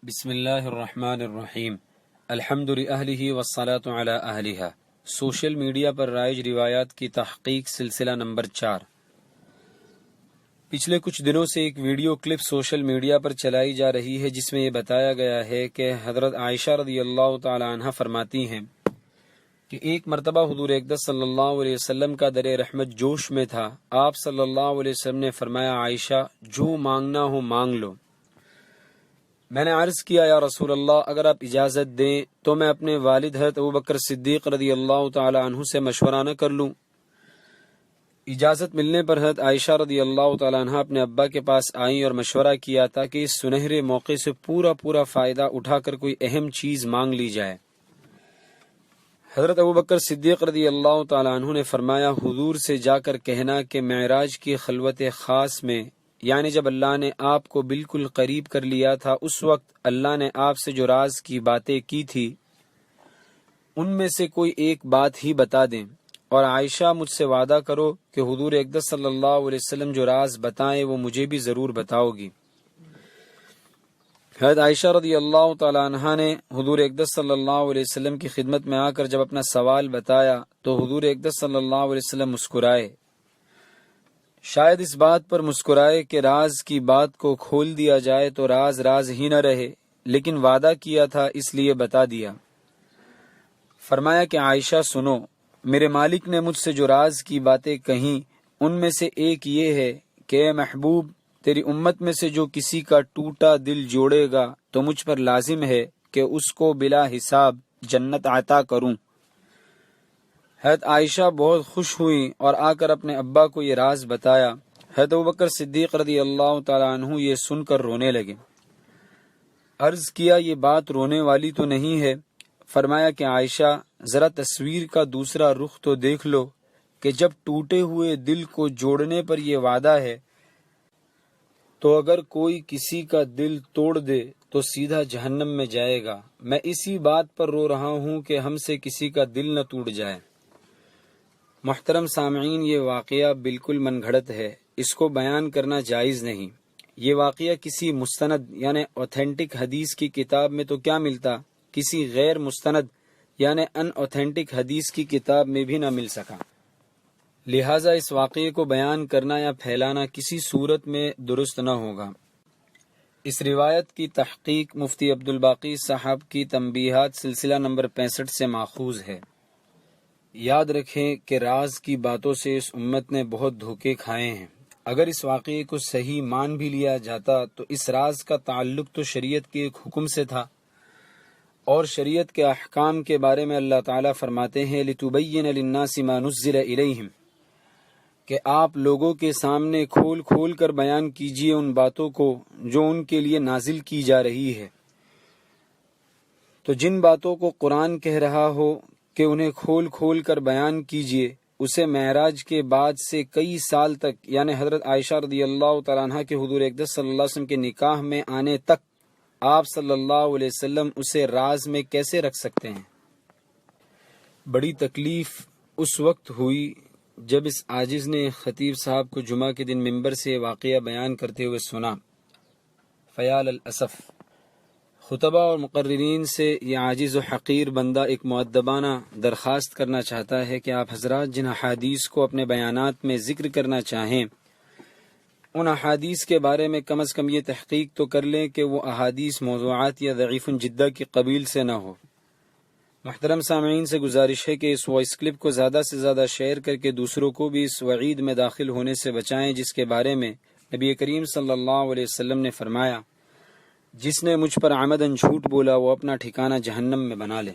بسم اللہ الرحمن الرحیم الحمد للہ والصلاة علی اہلہا۔ سوشل میڈیا پر رائج روایات کی تحقیق سلسلہ نمبر 4۔ پچھلے کچھ دنوں سے ایک ویڈیو کلپ سوشل میڈیا پر چلائی جا رہی ہے جس میں یہ بتایا گیا ہے کہ حضرت عائشہ رضی اللہ تعالی عنہ فرماتی ہیں کہ ایک مرتبہ حضور اقدس صلی اللہ علیہ وسلم کا در رحمت جوش میں تھا۔ آپ صلی اللہ علیہ وسلم نے فرمایا، عائشہ جو مانگنا ہو مانگ لو۔ میں نے عرض کیا، یا رسول اللہ، اگر آپ اجازت دیں تو میں اپنے والد حضرت ابوبکر صدیق رضی اللہ تعالی عنہ سے مشورہ نہ کر لوں؟ اجازت ملنے پر حضرت عائشہ رضی اللہ تعالی عنہ اپنے ابا کے پاس آئیں اور مشورہ کیا تاکہ اس سنہرے موقع سے پورا فائدہ اٹھا کر کوئی اہم چیز مانگ لی جائے۔ حضرت ابوبکر صدیق رضی اللہ تعالی عنہ نے فرمایا، حضور سے جا کر کہنا کہ معراج کی خلوت خاص میں، یعنی جب اللہ نے آپ کو بالکل قریب کر لیا تھا، اس وقت اللہ نے آپ سے جو راز کی باتیں کی تھی ان میں سے کوئی ایک بات ہی بتا دیں، اور عائشہ مجھ سے وعدہ کرو کہ حضور اقدس صلی اللہ علیہ وسلم جو راز بتائیں وہ مجھے بھی ضرور بتاؤ گی۔ حضرت عائشہ رضی اللہ تعالی عنہ نے حضور اقدس صلی اللہ علیہ وسلم کی خدمت میں آ کر جب اپنا سوال بتایا تو حضور اقدس صلی اللہ علیہ وسلم مسکرائے۔ شاید اس بات پر مسکرائے کہ راز کی بات کو کھول دیا جائے تو راز ہی نہ رہے، لیکن وعدہ کیا تھا اس لیے بتا دیا۔ فرمایا کہ عائشہ سنو، میرے مالک نے مجھ سے جو راز کی باتیں کہیں ان میں سے ایک یہ ہے کہ اے محبوب، تیری امت میں سے جو کسی کا ٹوٹا دل جوڑے گا تو مجھ پر لازم ہے کہ اس کو بلا حساب جنت عطا کروں۔ حضرت عائشہ بہت خوش ہوئیں اور آ کر اپنے ابا کو یہ راز بتایا۔ حضرت ابوبکر صدیق رضی اللہ تعالیٰ عنہ یہ سن کر رونے لگے۔ عرض کیا، یہ بات رونے والی تو نہیں ہے؟ فرمایا کہ عائشہ، ذرا تصویر کا دوسرا رخ تو دیکھ لو کہ جب ٹوٹے ہوئے دل کو جوڑنے پر یہ وعدہ ہے تو اگر کوئی کسی کا دل توڑ دے تو سیدھا جہنم میں جائے گا۔ میں اسی بات پر رو رہا ہوں کہ ہم سے کسی کا دل نہ ٹوٹ جائے۔ محترم سامعین، یہ واقعہ بالکل من گھڑت ہے، اس کو بیان کرنا جائز نہیں۔ یہ واقعہ کسی مستند یعنی اوتھینٹک حدیث کی کتاب میں تو کیا ملتا، کسی غیر مستند یعنی ان اوتھینٹک حدیث کی کتاب میں بھی نہ مل سکا۔ لہٰذا اس واقعے کو بیان کرنا یا پھیلانا کسی صورت میں درست نہ ہوگا۔ اس روایت کی تحقیق مفتی عبدالباقی صاحب کی تنبیہات سلسلہ نمبر 65 سے ماخوذ ہے۔ یاد رکھیں کہ راز کی باتوں سے اس امت نے بہت دھوکے کھائے ہیں۔ اگر اس واقعے کو صحیح مان بھی لیا جاتا تو اس راز کا تعلق تو شریعت کے ایک حکم سے تھا، اور شریعت کے احکام کے بارے میں اللہ تعالیٰ فرماتے ہیں لِتُبَيِّنَ لِلنَّاسِ مَا نُزِّلَ إِلَيْهِمْ، کہ آپ لوگوں کے سامنے کھول کر بیان کیجئے ان باتوں کو جو ان کے لیے نازل کی جا رہی ہے۔ تو جن باتوں کو قرآن کہہ رہا ہو کہ انہیں کھول کر بیان کیجئے، اسے معراج کے بعد سے کئی سال تک، یعنی حضرت عائشہ رضی اللہ تعالیٰ عنہ کے حضور اقدس صلی اللہ علیہ وسلم کے نکاح میں آنے تک آپ صلی اللہ علیہ وسلم اسے راز میں کیسے رکھ سکتے ہیں؟ بڑی تکلیف اس وقت ہوئی جب اس عاجز نے خطیب صاحب کو جمعہ کے دن ممبر سے واقعہ بیان کرتے ہوئے سنا۔ فیال الاسف، خطبہ اور مقررین سے یہ عاجز و حقیر بندہ ایک مؤدبانہ درخواست کرنا چاہتا ہے کہ آپ حضرات جن احادیث کو اپنے بیانات میں ذکر کرنا چاہیں ان احادیث کے بارے میں کم از کم یہ تحقیق تو کر لیں کہ وہ احادیث موضوعات یا ضعیف جدہ کی قبیل سے نہ ہو۔ محترم سامعین سے گزارش ہے کہ اس وائس کلپ کو زیادہ سے زیادہ شیئر کر کے دوسروں کو بھی اس وعید میں داخل ہونے سے بچائیں جس کے بارے میں نبی کریم صلی اللہ علیہ وسلم نے فرمایا، جس نے مجھ پر عمداً جھوٹ بولا وہ اپنا ٹھکانہ جہنم میں بنا لے۔